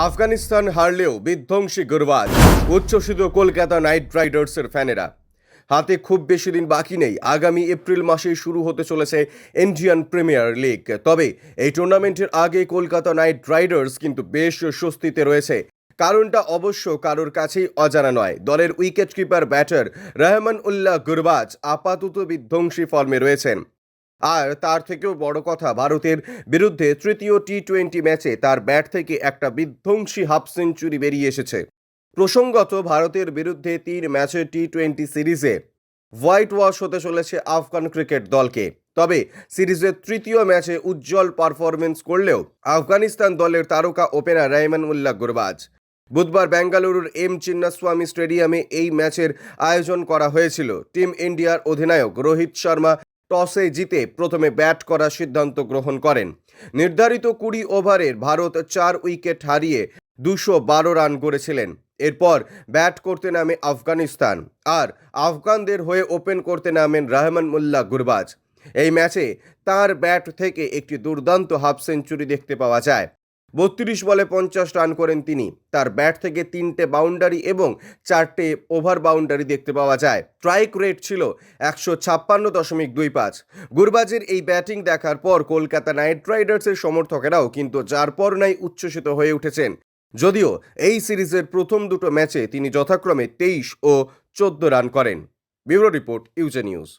আফগানিস্তান হারলেও বিধ্বংসী গুরবাজ, উচ্ছ্বসিত কলকাতা নাইট রাইডার্সের ফ্যানেরা। হাতে খুব বেশি দিন বাকি নেই, আগামী এপ্রিল মাসেই শুরু হতে চলেছে ইন্ডিয়ান প্রিমিয়ার লিগ। তবে এই টুর্নামেন্টের আগে কলকাতা নাইট রাইডার্স কিন্তু বেশ স্বস্তিতে রয়েছে। কারণটা অবশ্য কারোর কাছেই অজানা নয়। দলের উইকেট কিপার ব্যাটার রহমান উল্লাহ গুরবাজ আপাতত বিধ্বংসী ফর্মে রয়েছেন। আর তার থেকেও বড় কথা, ভারতের বিরুদ্ধে তৃতীয় টি-20 ম্যাচে তার ব্যাট থেকে একটা বিধ্বংসী হাফ সেঞ্চুরি বেরিয়ে এসেছে। প্রসঙ্গত, ভারতের বিরুদ্ধে 3 ম্যাচের টি-20 সিরিজে হোয়াইট ওয়াশ হতে চলেছে আফগান ক্রিকেট দলকে। তবে সিরিজের তৃতীয় ম্যাচে উজ্জ্বল পারফরমেন্স করলেও আফগানিস্তান দলের তারকা ওপেনার রহমান উল্লাহ গুরবাজ। বুধবার বেঙ্গালুরুর এম চিন্নাস্বামী স্টেডিয়ামে এই ম্যাচের আয়োজন করা হয়েছিল। টিম ইন্ডিয়ার অধিনায়ক রোহিত শর্মা টসে জিতে প্রথমে ব্যাট করার সিদ্ধান্ত গ্রহণ করেন। নির্ধারিত 20 ওভারের ভারত 4 উইকেট হারিয়ে 212 রান করেছিলেন। এরপর ব্যাট করতে নামে আফগানিস্তান, আর আফগানদের হয়ে ওপেন করতে নামেন রহমান উল্লাহ গুরবাজ। এই ম্যাচে তার ব্যাট থেকে একটি দুর্দান্ত হাফ সেঞ্চুরি দেখতে পাওয়া যায়। 32 বলে 50 রান করেন তিনি। তার ব্যাট থেকে 3টে বাউন্ডারি এবং 4টে ওভার বাউন্ডারি দেখতে পাওয়া যায়। স্ট্রাইক রেট ছিল 156.25। গুরবাজের এই ব্যাটিং দেখার পর কলকাতা নাইট রাইডার্সের সমর্থকেরাও কিন্তু যার পর নাই উচ্ছ্বসিত হয়ে উঠেছেন। যদিও এই সিরিজের প্রথম দুটো ম্যাচে তিনি যথাক্রমে 23 ও 14 রান করেন। ব্যুরো রিপোর্ট, ইউজে নিউজ।